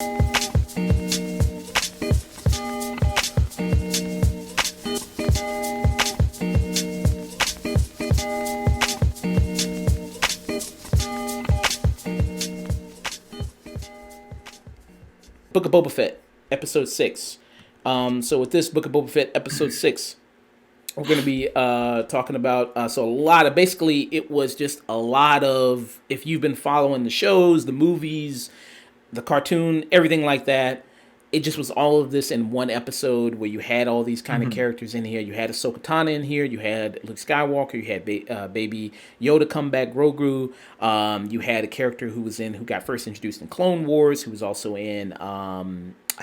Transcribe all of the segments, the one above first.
Book of Boba Fett, episode 6. So with this Book of Boba Fett, episode 6, we're going to be talking about, so a lot of, basically it was just a lot of, if you've been following the shows, the movies, the cartoon, everything like that, it just was all of this in one episode where you had all these kind of characters in here. You had Ahsoka Tano in here. You had Luke Skywalker. You had Baby Yoda come back, Grogu. You had a character who got first introduced in Clone Wars, who was also in, I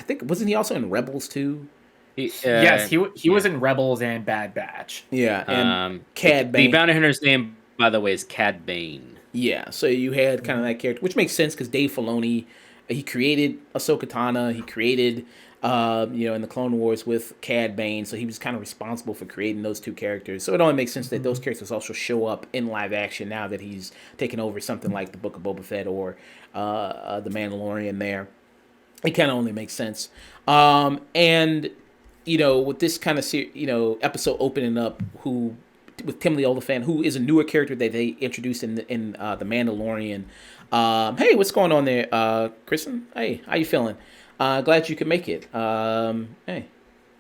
think, wasn't he also in Rebels too? Yes, he was in Rebels and Bad Batch. Yeah, and Cad Bane. The bounty hunter's name, by the way, is Cad Bane. Yeah, so you had kind of that character, which makes sense because Dave Filoni, he created Ahsoka Tano. He created, in the Clone Wars with Cad Bane, so he was kind of responsible for creating those two characters. So it only makes sense that those characters also show up in live action now that he's taken over something like the Book of Boba Fett or the Mandalorian. There, it kind of only makes sense. And with this kind of episode opening up, with Timothy Olyphant, who is a newer character that they introduced in the Mandalorian. Hey, what's going on there, Kristen? Hey, how you feeling? Glad you could make it. Hey,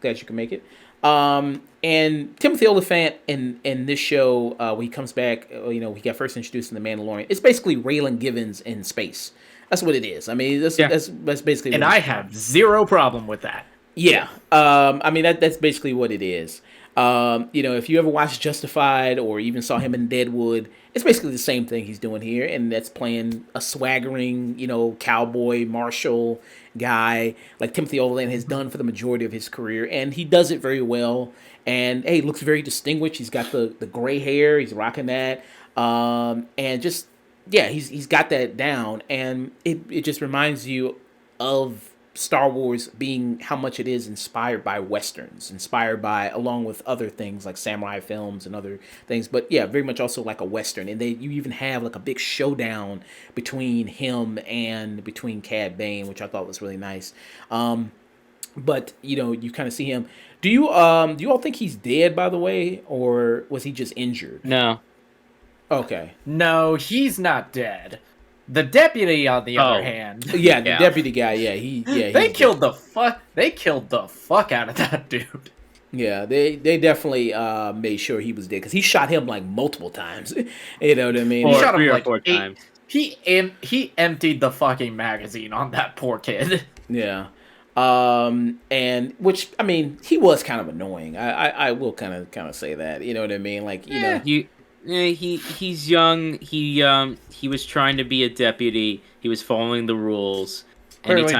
glad you could make it. And Timothy Olyphant in this show, when he comes back, he got first introduced in the Mandalorian. It's basically Raylan Givens in space. That's what it is. I mean, that's basically. And I have zero problem with that. Yeah. That's basically what it is. If you ever watched Justified or even saw him in Deadwood, it's basically the same thing he's doing here, and that's playing a swaggering, cowboy, martial guy like Timothy Olyphant has done for the majority of his career, and he does it very well. And hey, looks very distinguished. He's got the gray hair, he's rocking that, and just he's got that down, and it just reminds you of Star Wars being how much it is inspired by Westerns, along with other things like samurai films and other things. But yeah, very much also like a Western. And you even have like a big showdown between him and between Cad Bane, which I thought was really nice. But you kind of see him. Do you all think he's dead, by the way, or was he just injured? No. Okay. No, he's not dead. The deputy, on the other hand, the deputy guy, they killed the fuck out of that dude. Yeah, they definitely made sure he was dead because he shot him like multiple times. You know what I mean? He shot him like 4 times. He emptied the fucking magazine on that poor kid. Yeah, and which he was kind of annoying. I will kind of say that. You know what I mean? Like he's young. He was trying to be a deputy. He was following the rules. Clearly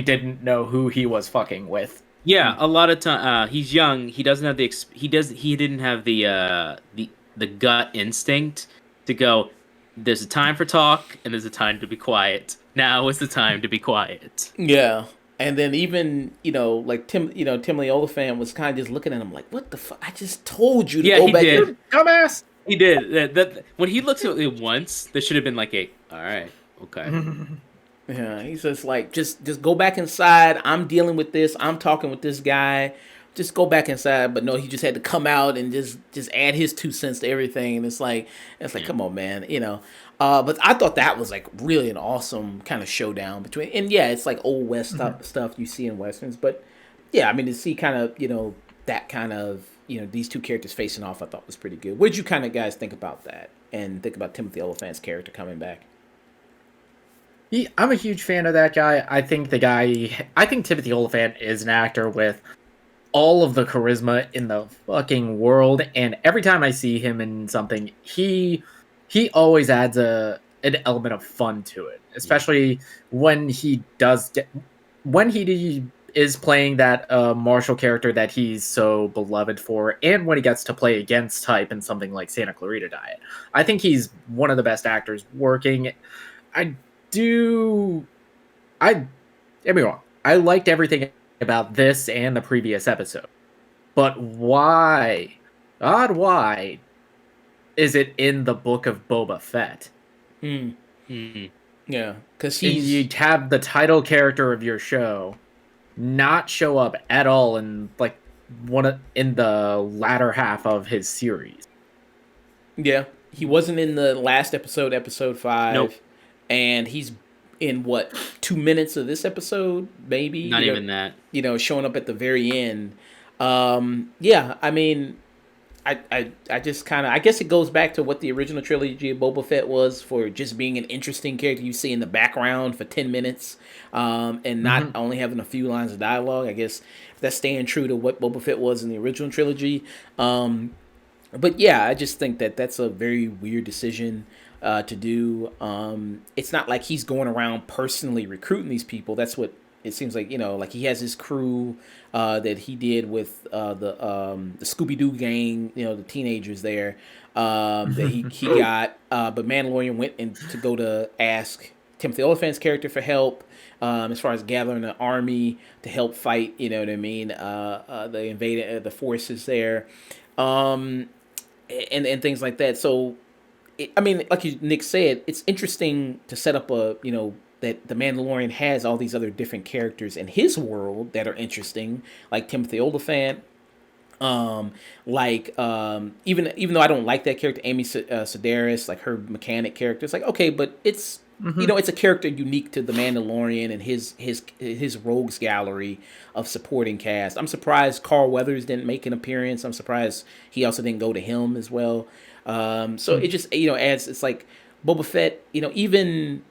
didn't know who he was fucking with. Yeah, a lot of time. He's young. He doesn't have he didn't have the gut instinct to go. There's a time for talk and there's a time to be quiet. Now is the time to be quiet. Yeah. And then even, like Timothy Olyphant was kind of just looking at him like, what the fuck? I just told you to go back. Yeah, he did. Dumbass. He did. That when he looked at it once, there should have been like all right, okay. Yeah, he's just like, just go back inside. I'm dealing with this. I'm talking with this guy. Just go back inside. But no, he just had to come out and just add his 2 cents to everything. And it's like, come on, man, But I thought that was like really an awesome kind of showdown between, and yeah, it's like old West stuff you see in Westerns, but yeah, to see kind of, that kind of, these two characters facing off, I thought was pretty good. What did you kind of guys think about that and think about Timothy Olyphant's character coming back? I'm a huge fan of that guy. I think Timothy Olyphant is an actor with all of the charisma in the fucking world, and every time I see him in something, he always adds an element of fun to it, especially when he is playing that martial character that he's so beloved for, and when he gets to play against type in something like Santa Clarita Diet. I think he's one of the best actors working. Get me wrong, I liked everything about this and the previous episode, but why is it in the Book of Boba Fett? Yeah, because because And he's you'd have the title character of your show not show up at all in like in the latter half of his series. yeah, he wasn't in the last episode, episode Nope, 5, and he's in what 2 minutes of this episode, maybe. not even that. Showing up at the very end. Yeah, I mean, I just kind of I guess it goes back to what the original trilogy of Boba Fett was for just being an interesting character you see in the background for 10 minutes, and not Mm-hmm. only having a few lines of dialogue. I guess that's staying true to what Boba Fett was in the original trilogy. But yeah, I just think that that's a very weird decision to do. It's not like he's going around personally recruiting these people. That's what it seems like. Like he has his crew that he did with the Scooby Doo gang. The teenagers there that he got. But Mandalorian went in to go to ask Timothy Olyphant's character for help. As far as gathering an army to help fight, you know what I mean, the invaded the forces there. Um, and things like that. So, I mean, like Nick said, it's interesting to set up that the Mandalorian has all these other different characters in his world that are interesting, like Timothy Olyphant. Even though I don't like that character, Amy Sedaris, like her mechanic character, it's like okay, but it's Mm-hmm. it's a character unique to the Mandalorian and his rogues gallery of supporting cast. I'm surprised Carl Weathers didn't make an appearance. I'm surprised he also didn't go to him as well. So it just adds. It's like Boba Fett. Even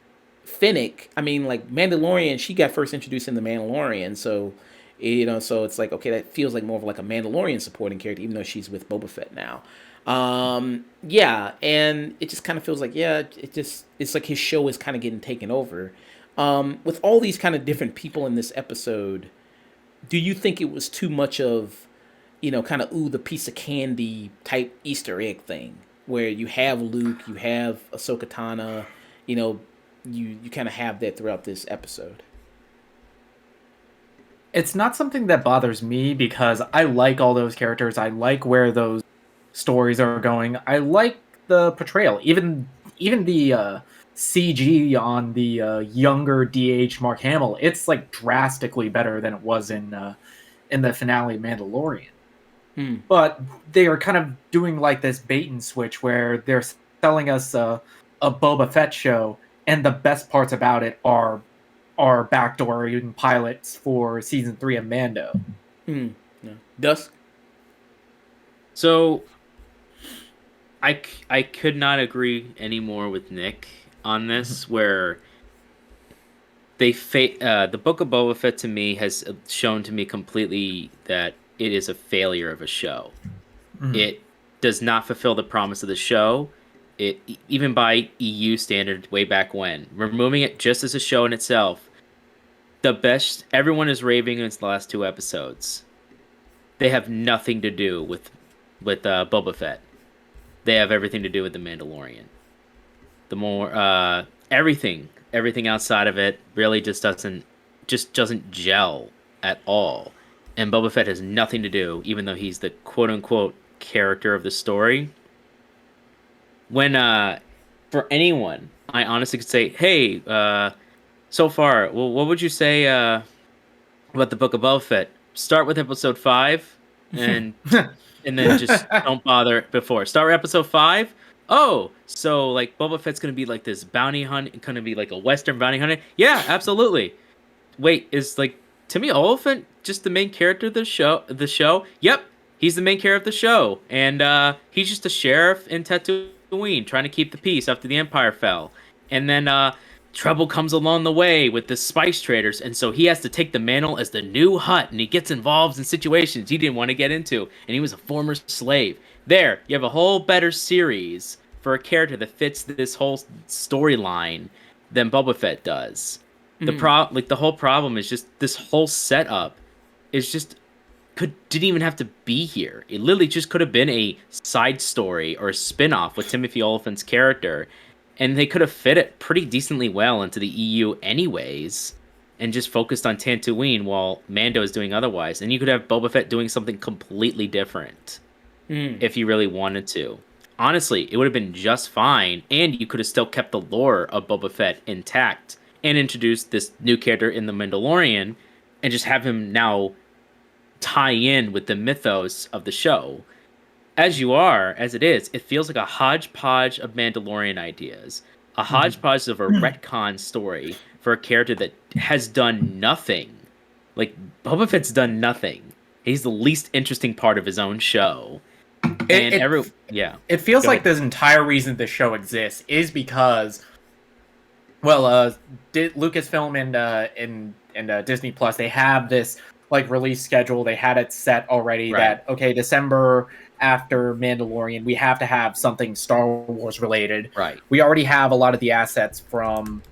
Finnick. I mean, like Mandalorian. She got first introduced in the Mandalorian, so so it's like okay, that feels like more of like a Mandalorian supporting character, even though she's with Boba Fett now. Yeah, and it just kind of feels like it's like his show is kind of getting taken over. With all these kind of different people in this episode, do you think it was too much of kind of the piece of candy type Easter egg thing where you have Luke, you have Ahsoka Tano, you know, you kind of have that throughout this episode? It's not something that bothers me because I like all those characters. I like where those stories are going. I like the portrayal. Even the CG on the younger DH Mark Hamill, it's like drastically better than it was in the finale Mandalorian. Hmm. But they are kind of doing like this bait and switch where they're selling us a Boba Fett show, and the best parts about it are backdoor and pilots for season 3 of Mando. Hmm. Yeah. Dusk. So I could not agree anymore with Nick on this. Where the Book of Boba Fett to me has shown to me completely that it is a failure of a show. Mhm. It does not fulfill the promise of the show. It even by EU standard way back when, removing it just as a show in itself, the best everyone is raving against the last 2 episodes. They have nothing to do with Boba Fett. They have everything to do with the Mandalorian. The more everything outside of it really just doesn't gel at all. And Boba Fett has nothing to do, even though he's the quote unquote character of the story. When for anyone, I honestly could say, hey, so far, well, what would you say about the Book of Boba Fett? Start with episode 5, and and then just don't bother before. Start with episode 5. Oh, so like Boba Fett's gonna be like this bounty hunt, gonna be like a Western bounty hunter. Yeah, absolutely. Wait, is like Timmy Oliphant just the main character of the show? The show? Yep, he's the main character of the show, and he's just a sheriff in Tatooine trying to keep the peace after the Empire fell. And then trouble comes along the way with the spice traders, and so he has to take the mantle as the new Hutt, and he gets involved in situations he didn't want to get into, and he was a former slave. There, you have a whole better series for a character that fits this whole storyline than Boba Fett does. The whole problem is just this whole setup is just didn't even have to be here. It literally just could have been a side story or a spin-off with Timothy Olyphant's character, and they could have fit it pretty decently well into the EU anyways, and just focused on Tatooine while Mando is doing otherwise. And you could have Boba Fett doing something completely different if you really wanted to. Honestly, it would have been just fine, and you could have still kept the lore of Boba Fett intact and introduce this new character in the Mandalorian, and just have him now tie in with the mythos of the show. As it is, it feels like a hodgepodge of Mandalorian ideas, a hodgepodge of a retcon story for a character that has done nothing. Like, Boba Fett's done nothing. He's the least interesting part of his oon show. It feels like this entire reason this show exists is because, Lucasfilm and Disney Plus, they have this like release schedule. They had it set already that December after Mandalorian, we have to have something Star Wars related. Right. We already have a lot of the assets from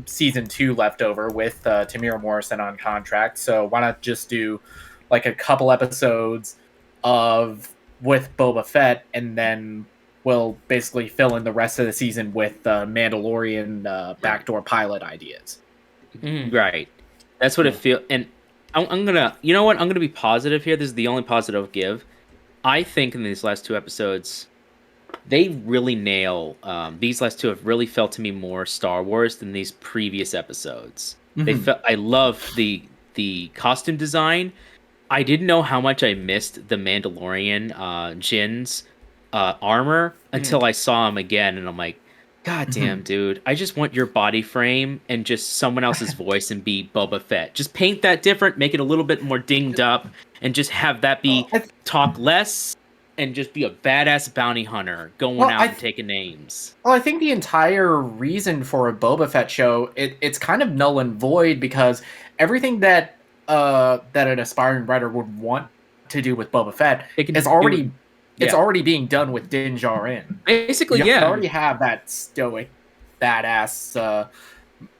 season 2 left over with Tamira Morrison on contract. So why not just do like a couple episodes with Boba Fett, and then we'll basically fill in the rest of the season with Mandalorian backdoor pilot ideas. Right. That's what it feels. And I'm gonna, you know what? I'm gonna be positive here. This is the only positive I'll give. I think in these last 2 episodes, they really nail. These last 2 have really felt to me more Star Wars than these previous episodes. I love the costume design. I didn't know how much I missed the Mandalorian Jin's armor until I saw him again, and I'm like, God damn, dude! I just want your body frame and just someone else's voice and be Boba Fett. Just paint that different, make it a little bit more dinged up, and just have that be talk less and just be a badass bounty hunter going out and taking names. Well, I think the entire reason for a Boba Fett show, it's kind of null and void, because everything that an aspiring writer would want to do with Boba Fett is already already being done with Din Djarin. Basically, you already have that stoic, badass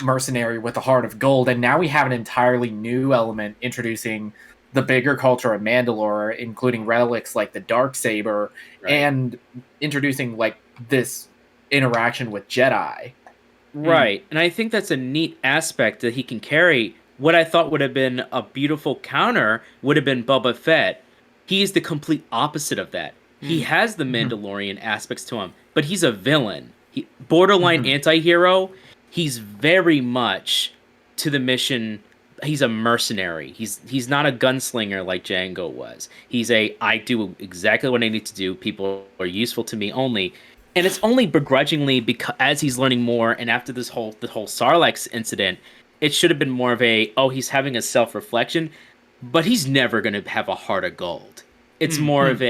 mercenary with a heart of gold, and now we have an entirely new element introducing the bigger culture of Mandalore, including relics like the Darksaber, and introducing like this interaction with Jedi. Right, and I think that's a neat aspect that he can carry. What I thought would have been a beautiful counter would have been Boba Fett. He's the complete opposite of that. He has the Mandalorian aspects to him, but he's a villain. Borderline anti-hero. He's very much to the mission. He's a mercenary. He's not a gunslinger like Django was. I do exactly what I need to do. People are useful to me only. And it's only begrudgingly because as he's learning more, and after the whole Sarlacc incident, it should have been more of he's having a self-reflection, but he's never going to have a heart of gold. It's more of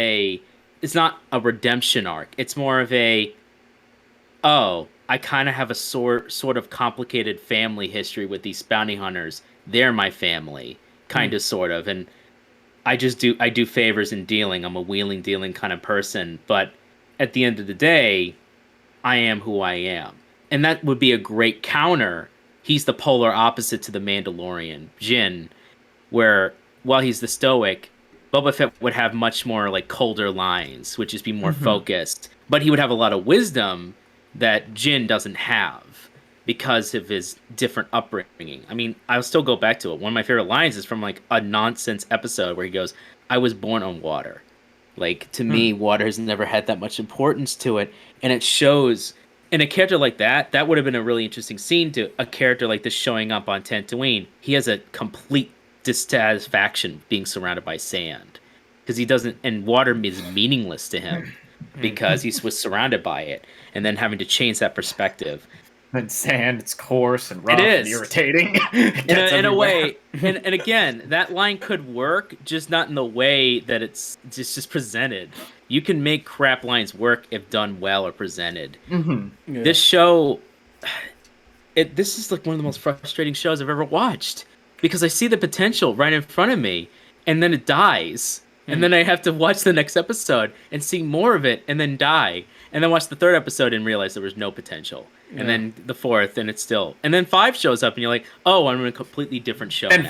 it's not a redemption arc. It's more of I kind of have a sort of complicated family history with these bounty hunters. They're my family, kind of, sort of. And I do favors in dealing. I'm a wheeling, dealing kind of person. But at the end of the day, I am who I am. And that would be a great counter. He's the polar opposite to the Mandalorian, Jin, where while he's the stoic, Boba Fett would have much more like colder lines, which is be more focused. But he would have a lot of wisdom that Jin doesn't have because of his different upbringing. I mean, I'll still go back to it. One of my favorite lines is from like a nonsense episode where he goes, "I was born on water." Like, to me, water has never had that much importance to it. And it shows in a character like that, that would have been a really interesting scene to a character like this showing up on Tatooine. He has a complete dissatisfaction being surrounded by sand because he doesn't, and water is meaningless to him because he was surrounded by it, and then having to change that perspective. And sand, it's coarse and rough and irritating. in a way, and again, that line could work, just not in the way that it's just presented. You can make crap lines work if done well or presented. This show, this is like one of the most frustrating shows I've ever watched because I see the potential right in front of me, and then it dies. And then I have to watch the next episode and see more of it and then die. And then watch the 3rd episode and realize there was no potential. And then the 4th, and it's still. And then 5 shows up, and you're like, oh, I'm in a completely different show. And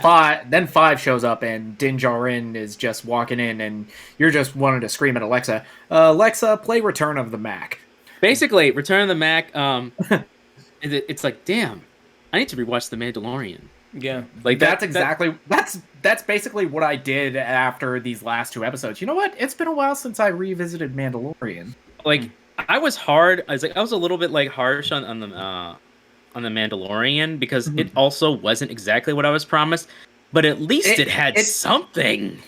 then 5 shows up, and Din Djarin is just walking in, and you're just wanting to scream at Alexa, Alexa, play Return of the Mac. Basically, Return of the Mac, it's like, damn, I need to rewatch The Mandalorian. Yeah, like that's basically what I did after these last 2 episodes. You know what? It's been a while since I revisited Mandalorian. Like, I was a little bit like harsh on on the Mandalorian because it also wasn't exactly what I was promised, but at least it had something.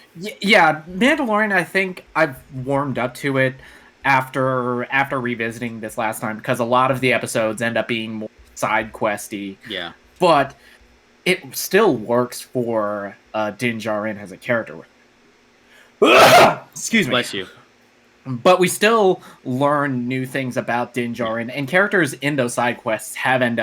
Yeah, Mandalorian. I think I've warmed up to it after revisiting this last time because a lot of the episodes end up being more side questy. Yeah, But it still works for Din Djarin as a character. Excuse me. bless you. But we still learn new things about Din Djarin, and characters in those side quests have ended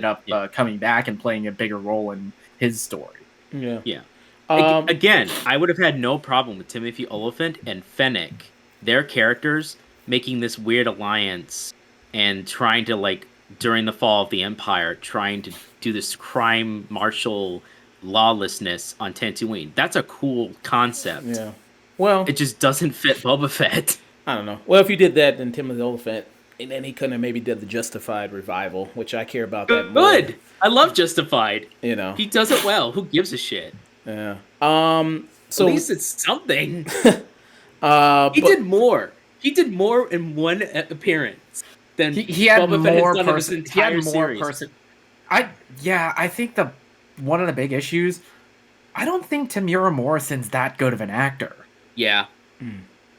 up coming back and playing a bigger role in his story. Yeah. Yeah. Again, I would have had no problem with Timothy Oliphant and Fennec, their characters, making this weird alliance and trying to, like, during the fall of the Empire, trying to do this crime martial lawlessness on Tatooine. That's a cool concept. Yeah. Well, It just doesn't fit Boba Fett. I don't know. Well, if you did that, then Timothy Oliphant, and then he couldn't have maybe did the Justified revival, which I care about that more. Good. I love Justified. You know. He does it well. Who gives a shit? Yeah. At So least it's something. He but- did more. He did more in one appearance than He had Boba Fett more has done in this person. He entire had more series. person. I think one of the big issues. I don't think Tamura Morrison's that good of an actor. Yeah.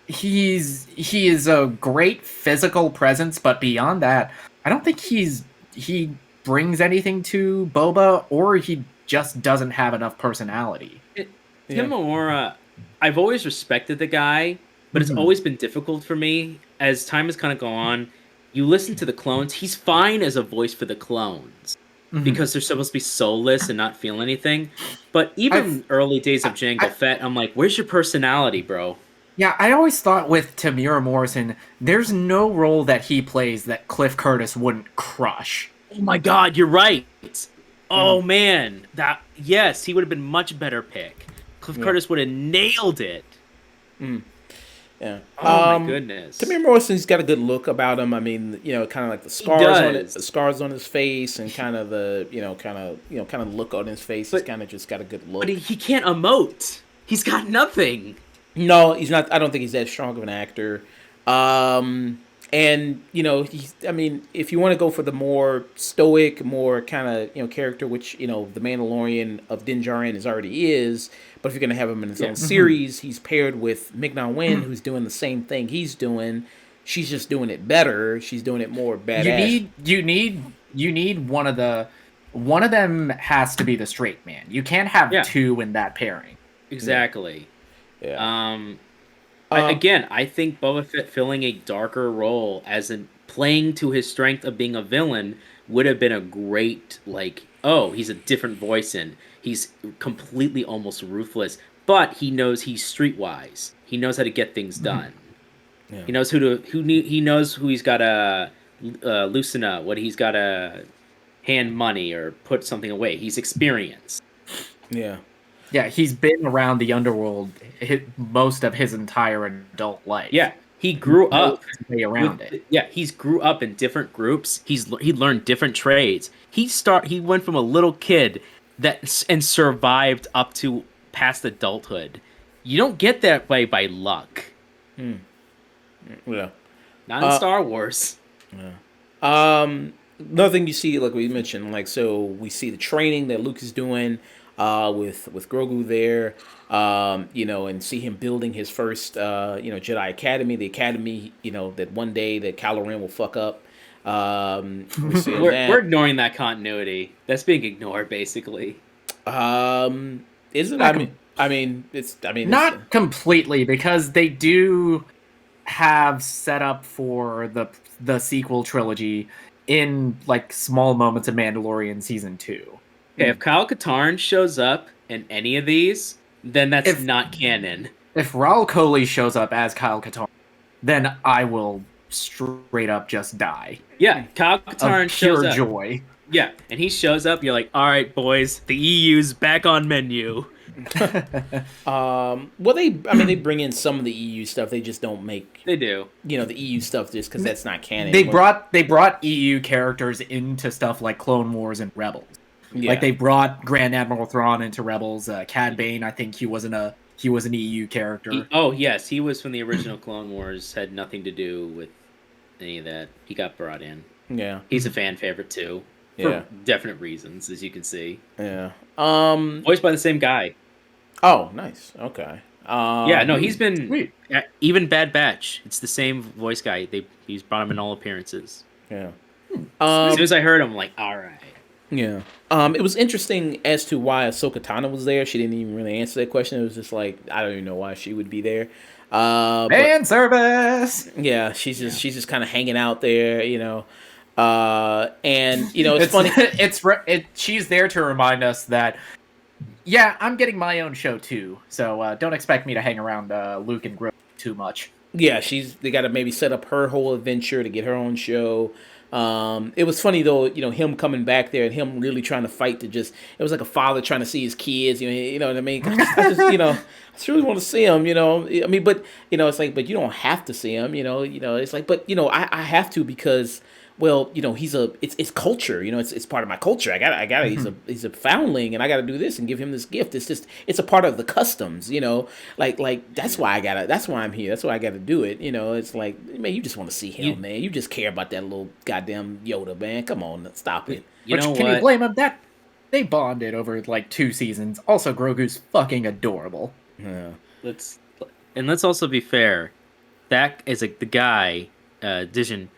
He is a great physical presence, but beyond that, I don't think he brings anything to Boba, or he just doesn't have enough personality. Tim Moora, I've always respected the guy, but it's always been difficult for me as time has kind of gone on. You listen to the clones; he's fine as a voice for the clones because they're supposed to be soulless and not feel anything. But even early days of Jango Fett, I'm like, "Where's your personality, bro?" Yeah, I always thought with Tamura Morrison, there's no role that he plays that Cliff Curtis wouldn't crush. Oh my God, you're right. Oh man, yes, he would have been much better pick. Cliff Curtis would have nailed it. Yeah. Oh my goodness. Tamir Morrison's got a good look about him. I mean, you know, kind of like the scars on his face, and kind of the kind of look on his face. He's kind of just got a good look. But he can't emote. He's got nothing. No, he's not. I don't think he's that strong of an actor. And I mean, if you want to go for the more stoic, more kind of character, which the Mandalorian of Din Djarin already is, but if you're gonna have him in his own series, he's paired with Ming-Na Wen, who's doing the same thing he's doing. She's just doing it better. She's doing it more badass. You need one of them has to be the straight man. You can't have two in that pairing. Exactly. Yeah. I think Boba Fett filling a darker role as in playing to his strength of being a villain would have been a great, he's a different voice and he's completely almost ruthless, but he knows he's streetwise. He knows how to get things done. Yeah. He knows he knows who he's got to loosen up, what he's got to hand money or put something away. He's experienced. Yeah. Yeah, he's been around the underworld most of his entire adult life. Yeah, he grew up around it. Yeah, he's grew up in different groups. He learned different trades. He went from a little kid and survived up to past adulthood. You don't get that way by luck. Yeah, not in Star Wars. Yeah. Another thing you see, like we mentioned, so we see the training that Luke is doing. With Grogu there, and see him building his first, Jedi Academy, the academy, that one day that Kylo Ren will fuck up. We're ignoring that continuity. That's being ignored, basically. Is it? I mean, not completely, because they do have set up for the sequel trilogy in small moments of Mandalorian season 2. Okay, if Kyle Katarn shows up in any of these, then that's not canon. If Raul Coley shows up as Kyle Katarn, then I will straight up just die. Yeah, Kyle Katarn shows up. Pure joy. Yeah, and he shows up, you're like, all right, boys, the EU's back on menu. Well, they bring in some of the EU stuff. They just don't make. They do. The EU stuff just because that's not canon. They brought EU characters into stuff like Clone Wars and Rebels. Yeah. They brought Grand Admiral Thrawn into Rebels. Cad Bane, I think he was an EU character. Yes, he was from the original Clone Wars. Had nothing to do with any of that. He got brought in. Yeah, he's a fan favorite too. Yeah. for definite reasons, as you can see. Yeah. Voiced by the same guy. Oh, nice. Okay. Yeah, no, he's been Sweet. even Bad Batch. It's the same voice guy. He's brought him in all appearances. Yeah. As soon as I heard him, I'm like, all right. Yeah. It was interesting as to why Ahsoka Tano was there. She didn't even really answer that question. It was just like I don't even know why she would be there. But Fan service. yeah, she's just kind of hanging out there, you know. And you know, it's funny. She's there to remind us that, yeah, I'm getting my own show too. So don't expect me to hang around Luke and Grogu too much. Yeah, they got to maybe set up her whole adventure to get her own show. It was funny though, you know, him coming back there and him really trying to fight to just. It was like a father trying to see his kids. You know what I mean? I just, you know, I just really want to see him. You know, I mean, but you know, it's like, but you don't have to see him. You know, it's like, but you know, I have to because. Well, you know, it's culture, you know, it's part of my culture. I gotta, he's a foundling and I gotta do this and give him this gift. It's a part of the customs, you know, like that's why that's why I'm here. That's why I gotta do it. You know, it's like, man, you just want to see him, man. You just care about that little goddamn Yoda, man. Come on, stop it. You know Can what? you blame him? That they bonded over like 2 seasons. Also, Grogu's fucking adorable. Yeah. Let's also be fair. That is like the guy, Dijon,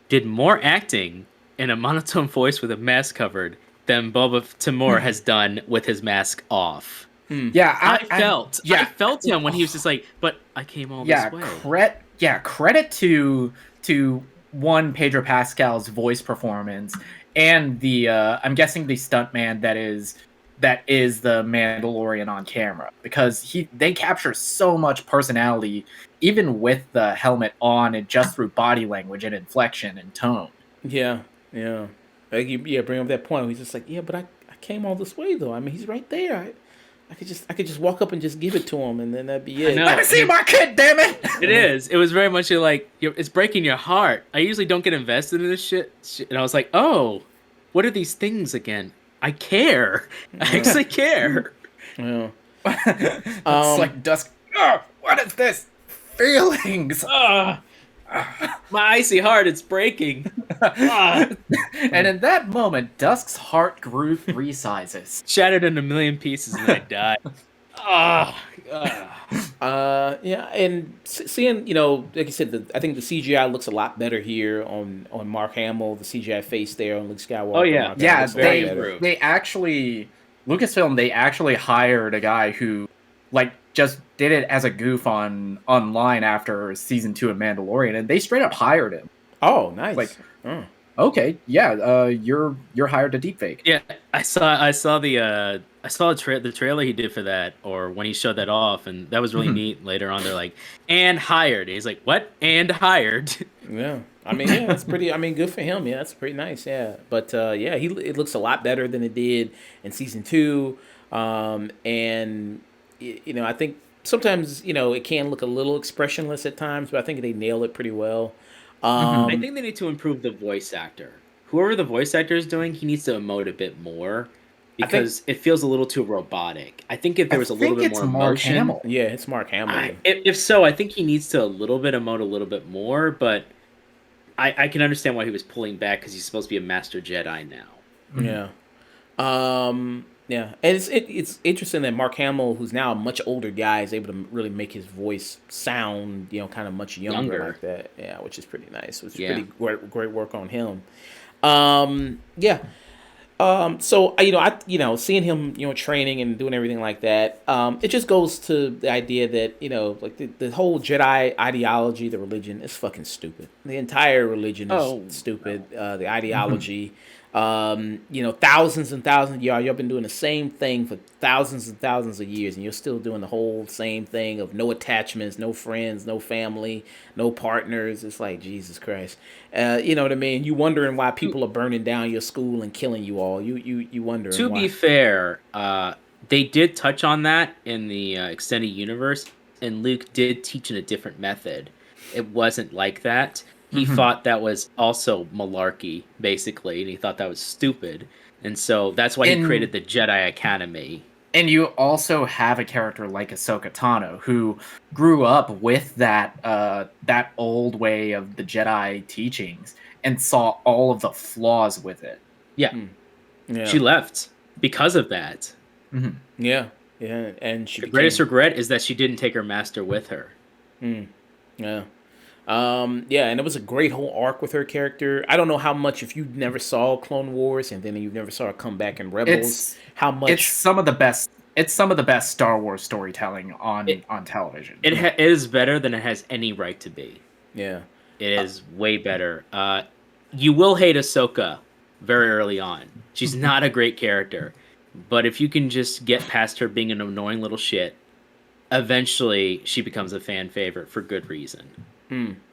did more acting in a monotone voice with a mask covered than Boba Timur has done with his mask off. Yeah, I felt him when he was just like, but I came all this way. Credit to one Pedro Pascal's voice performance and the I'm guessing the stuntman that is the Mandalorian on camera, because they capture so much personality even with the helmet on and just through body language and inflection and tone. Yeah, yeah. Like bring up that point. He's just like, yeah, but I came all this way though. I mean, he's right there. I could just walk up and just give it to him, and then that'd be it. Let me see my kid, damn it! It is. It was very much like it's breaking your heart. I usually don't get invested in this shit, and I was like, oh, what are these things again? I care. I actually care. Yeah. It's like Dusk. Oh, what is this? Feelings. My icy heart, it's breaking. And in that moment, Dusk's heart grew 3 sizes. Shattered into a million pieces and I died. Yeah, and seeing, you know, like I said, I think the CGI looks a lot better here on Mark Hamill. The CGI face there on Luke Skywalker. Oh yeah, Mark yeah. Hamill They actually Lucasfilm. They actually hired a guy who, like, just did it as a goof online after season 2 of Mandalorian, and they straight up hired him. Oh, nice. Like, okay, yeah, you're hired to deepfake. Yeah, I saw the trailer he did for that, or when he showed that off, and that was really neat. Later on, they're like, and hired. He's like, what? And hired. Yeah, I mean, yeah, that's pretty. I mean, good for him. Yeah, that's pretty nice. Yeah, but yeah, it looks a lot better than it did in season 2, and you know, I think sometimes, you know, it can look a little expressionless at times, but I think they nail it pretty well. I think they need to improve the voice actor. Whoever the voice actor is doing, he needs to emote a bit more because it feels a little too robotic. I think if there was a little bit more emotion, Hamill. Yeah, it's Mark Hamill. If so, I think he needs to a little bit emote a little bit more. But I can understand why he was pulling back because he's supposed to be a master Jedi now. Yeah. Yeah, and it's interesting that Mark Hamill, who's now a much older guy, is able to really make his voice sound, you know, kind of much younger like that. Yeah, which is pretty nice. Which is pretty great work on him. Yeah. So seeing him, you know, training and doing everything like that, it just goes to the idea that, you know, like the whole Jedi ideology, the religion is fucking stupid. The entire religion is stupid. The ideology. You know, thousands and thousands of y'all been doing the same thing for thousands and thousands of years, and you're still doing the whole same thing of no attachments, no friends, no family, no partners. It's like, Jesus Christ. You know what I mean? You wondering why people are burning down your school and killing you all. You wondering To why. be fair, they did touch on that in the extended universe, and Luke did teach in a different method. It wasn't like that. He thought that was also malarkey, basically, and he thought that was stupid. And so that's why he created the Jedi Academy. And you also have a character like Ahsoka Tano, who grew up with that old way of the Jedi teachings and saw all of the flaws with it. Yeah, Yeah. she left because of that. Mhm. Yeah. Yeah. And she The became. greatest regret is that she didn't take her master with her. Yeah. Yeah, and it was a great whole arc with her character. I don't know how much if you never saw Clone Wars and then you never saw her come back in Rebels, It's how it's much. some of the best. It's some of the best Star Wars storytelling It on television. it is better than it has any right to be. Yeah. It is way better. You will hate Ahsoka very early on. She's not a great character, but if you can just get past her being an annoying little shit, eventually she becomes a fan favorite for good reason.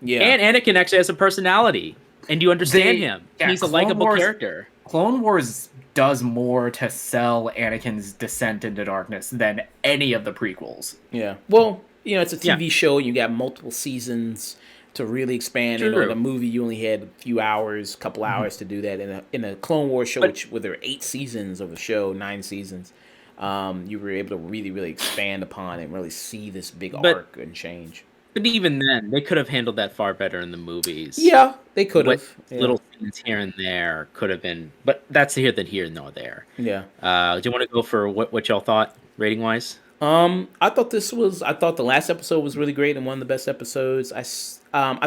Yeah. And Anakin actually has a personality, and you understand him. Yeah, He's a Clone likable Wars- character. Clone Wars does more to sell Anakin's descent into darkness than any of the prequels. Yeah. Well, it's a Yeah. TV show. You got multiple seasons to really expand. In True. a movie, you only had a few hours, couple hours to do that. In a Clone Wars show, But- where there were 8 seasons of a show, 9 seasons, you were able to really, really expand upon it and really see this big But- arc and change. But even then, they could have handled that far better in the movies. Yeah, they could What have. Yeah. little things here and there could have been, but that's here nor there. Yeah. Do you want to go for what y'all thought rating wise? I thought the last episode was really great and one of the best episodes. I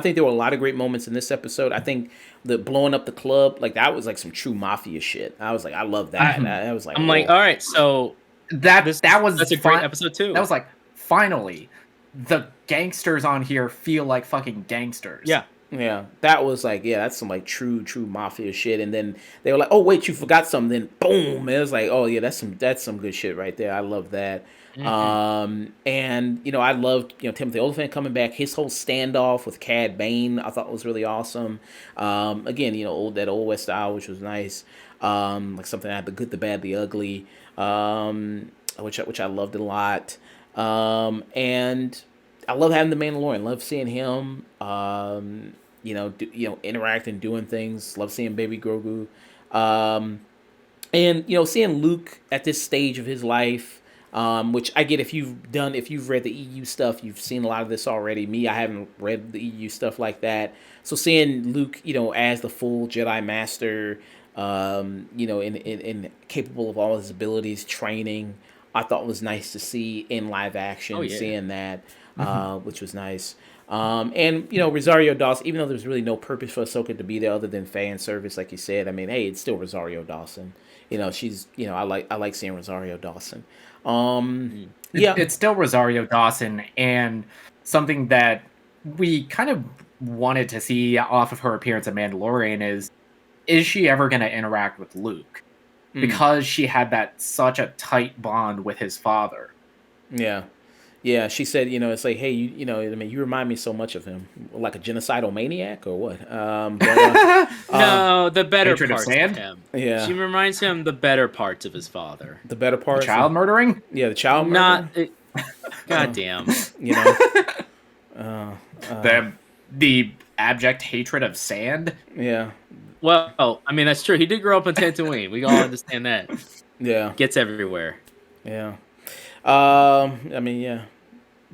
think there were a lot of great moments in this episode. I think the blowing up the club, like that was like some true mafia shit. I was like, I love that. I was like, I'm like, whoa. all right, so That's a great episode too. That was like, finally, the gangsters on here feel like fucking gangsters. Yeah. Yeah, that was like, that's some like true mafia shit. And then they were like, oh wait, you forgot something. Then boom, it was like, oh yeah, that's some good shit right there. I love that. And I loved Timothy Olyphant coming back. His whole standoff with Cad Bane, I thought was really awesome. Again, that old West style, which was nice. Like something that had the good, the bad, the ugly, which I loved a lot. And I love having the Mandalorian. Love seeing him. Interacting, doing things. Love seeing Baby Grogu. And seeing Luke at this stage of his life, which I get if you've read the EU stuff, you've seen a lot of this already. Me, I haven't read the EU stuff like that. So seeing Luke, as the full Jedi Master, in capable of all his abilities, training, I thought was nice to see in live action. Oh, yeah. Seeing that, which was nice. And Rosario Dawson, even though there's really no purpose for Ahsoka to be there other than fan service, like you said. I mean, hey, it's still Rosario Dawson. She's I like seeing Rosario Dawson. Yeah, It's still Rosario Dawson, and something that we kind of wanted to see off of her appearance in Mandalorian is she ever going to interact with Luke? Because she had such a tight bond with his father. Yeah. Yeah, she said, it's like, hey, you remind me so much of him, like a genocidal maniac or what? No, the better Hatred of parts of Sand? him. Yeah. She reminds him the better parts of his father. The better part, Child murdering? Yeah, the child murder. Not, goddamn. The abject hatred of sand? Yeah, Well, I mean that's true. He did grow up on Tatooine. We all understand that. yeah, Gets everywhere. yeah. I mean, yeah.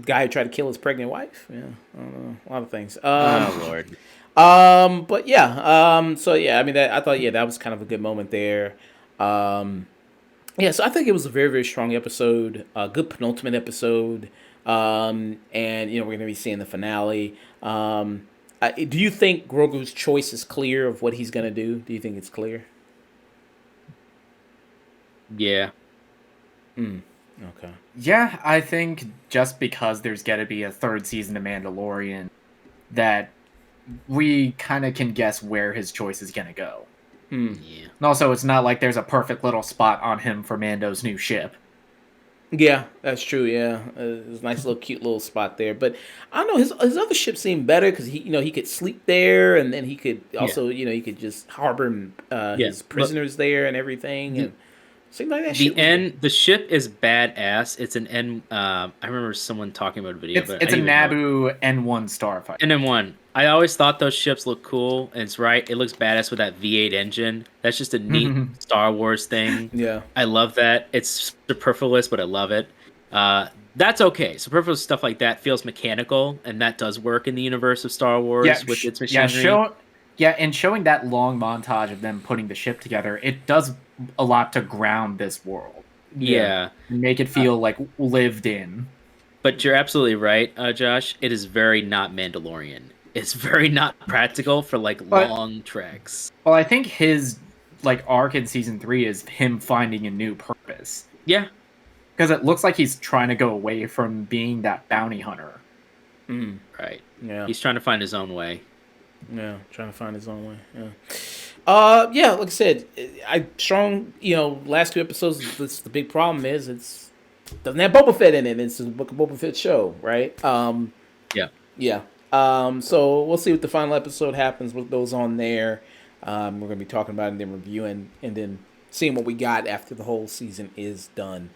Guy who tried to kill his pregnant wife. Yeah, I don't know, a lot of things. Oh Lord. But yeah. So yeah, I mean, I thought that was kind of a good moment there. Yeah, so I think it was a very, very strong episode, a good penultimate episode. And we're gonna be seeing the finale. Do you think Grogu's choice is clear of what he's gonna do? Do you think it's clear? Yeah. Okay. Yeah, I think just because there's got to be a third season of Mandalorian, that we kind of can guess where his choice is going to go. Yeah. And also, it's not like there's a perfect little spot on him for Mando's new ship. Yeah, that's true. Yeah, there's a nice little cute little spot there. But I don't know, his other ship seemed better because he could sleep there, and then he could also he could just harbor his prisoners there and everything, and seemed like that. The ship is badass. It's an N. I remember someone talking about a video. It's a Naboo N1 starfighter. N1. I always thought those ships looked cool, and it's right. It looks badass with that V8 engine. That's just a neat Star Wars thing. Yeah, I love that. It's superfluous, but I love it. That's okay. Superfluous stuff like that feels mechanical, and that does work in the universe of Star Wars with its machinery. Yeah, and showing that long montage of them putting the ship together, it does a lot to ground this world Yeah. and make it feel like lived in. But you're absolutely right, Josh. It is very not Mandalorian. It's very not practical for like But long treks. well, I think his like arc in season 3 is him finding a new purpose Yeah, because it looks like he's trying to go away from being that bounty hunter. right. Yeah. He's trying to find his own way. Yeah, trying to find his own way. Yeah. Yeah, like I said, strong. Last 2 episodes. The big problem is it's doesn't have Boba Fett in it. It's a Book of Boba Fett show, right? Yeah. Yeah. So we'll see what the final episode happens. What goes on there. We're gonna be talking about it and then reviewing and then seeing what we got after the whole season is done.